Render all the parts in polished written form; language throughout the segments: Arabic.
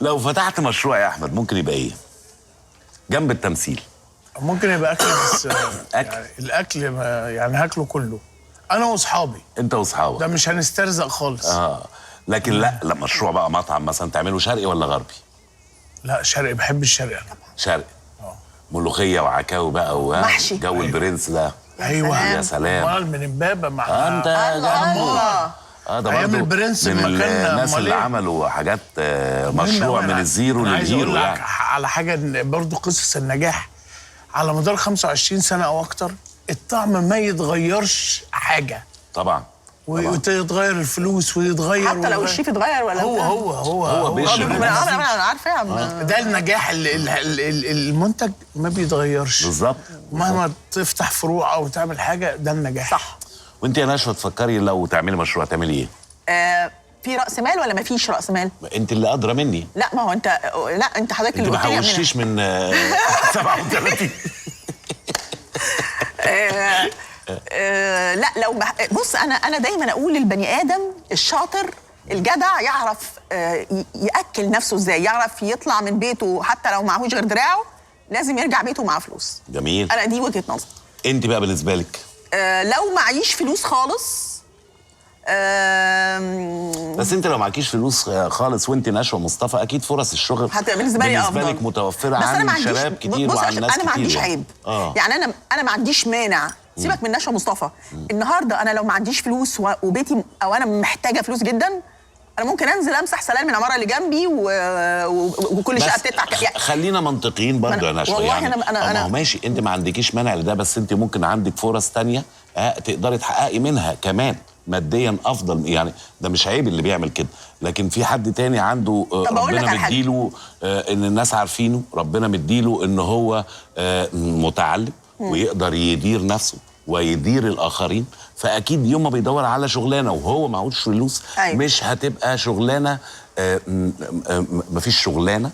لو فتحت مشروع يا احمد ممكن يبقى ايه جنب التمثيل؟ ممكن يبقى اكل بس أكل. يعني الاكل يعني هاكله كله انا واصحابي. انت واصحابك ده مش هنسترزق خالص. لكن لا مشروع بقى مطعم مثلا تعمله شرقي ولا غربي؟ لا شرقي، بحب الشرقي انا. شرقي. ملوخيه وعكاوي بقى محشي. جو البرنس ده. ايوه يا سلام. امال من امبابه مع انت جنبه. ده أيام برضه البرنس من المكان، الناس أمال اللي إيه؟ عملوا حاجات مشروع من الزيرو أنا عايز أقول للهيرو لك يعني. على حاجه برضه قصص النجاح على مدار 25 سنه او اكتر، الطعم ما يتغيرش حاجه. طبعا ويتغير الفلوس ويتغير حتى لو الشيف اتغير ولا هو بيشرب. انا عارفه يا عم. ده النجاح المنتج ما بيتغيرش بالظبط. مهما تفتح فروع او تعمل حاجه، ده النجاح. صح. وانت يا نشوى تفكري لو تعملي مشروع تعملي ايه؟ في راس مال ولا ما فيش راس مال؟ انت اللي ادرى مني. لا ما هو انت، لا انت حضرتك انت اللي ما قلت لي حوشتيش من 37. لا لو بص انا دايما اقول البني ادم الشاطر الجدع يعرف ياكل نفسه ازاي، يعرف يطلع من بيته حتى لو معهوش غير دراعه لازم يرجع بيته معاه فلوس. جميل. انا دي وجهه نظري. انت بقى بالنسبه لك؟ لو معيش فلوس خالص بس انت لو معكيش فلوس خالص وانت نشوى مصطفى اكيد فرص الشغل هتبقى بالنسبه لي افضل. لك متوفره بس عن شباب كتير وعن ناس كتير. انا ما عنديش يعني. عيب. يعني انا ما عنديش مانع. سيبك من نشوى مصطفى. النهارده انا لو ما عنديش فلوس وبيتي او انا محتاجه فلوس جدا، انا ممكن انزل امسح سلال من العماره اللي جنبي وكل شقه بتدفع خلينا منطقيين برضه يا نشوى. والله يعني انا ماشي، انت ما عندكيش مانع لده، بس انت ممكن عندك فرص تانية تقدري تحققي منها كمان ماديا افضل. يعني ده مش عيب اللي بيعمل كده، لكن في حد تاني عنده ربنا مديله ان الناس عارفينه، ربنا مديله ان هو متعلم ويقدر يدير نفسه ويدير الاخرين، فاكيد يوم ما بيدور على شغلانه وهو معهوش فلوس مش هتبقى شغلانه مفيش شغلانه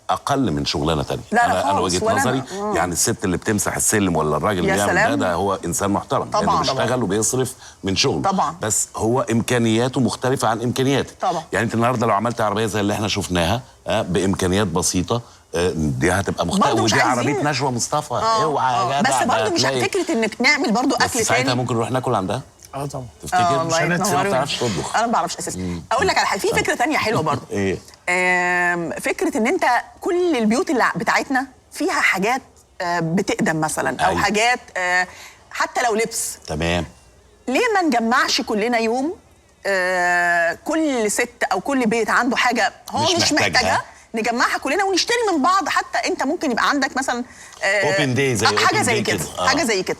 اقل من شغلانه تانية. لا انا وجهه نظري يعني الست اللي بتمسح السلم ولا الراجل اللي بيعمل ده هو انسان محترم طبعا، اللي بيشتغل وبيصرف من شغله طبعا، بس هو امكانياته مختلفه عن امكانياتك طبعا. يعني انت النهارده لو عملت عربيه زي اللي احنا شفناها بامكانيات بسيطه دي هتبقى مختلفه، ودي عربيه نشوى مصطفى. اوعى يا جدع. بس برضه مش فكره انك نعمل برضه اكل تاني. ساعتها ممكن نروح ناكل عندها. طبعا. تفتكر؟ مش ما بتعرفش تطبخ. انا ما بعرفش اساسا. اقول لك على حاجه، في فكره تانية حلوه برضه. ايه؟ فكره ان انت كل البيوت اللي بتاعتنا فيها حاجات بتقدم مثلا او حاجات حتى لو لبس. تمام. ليه ما نجمعش كلنا يوم كل ست او كل بيت عنده حاجه هو مش محتاجها نجمعها كلنا ونشتري من بعض. حتى انت ممكن يبقى عندك مثلا اوبن داي زي حاجه زي كده. حاجه زي كده.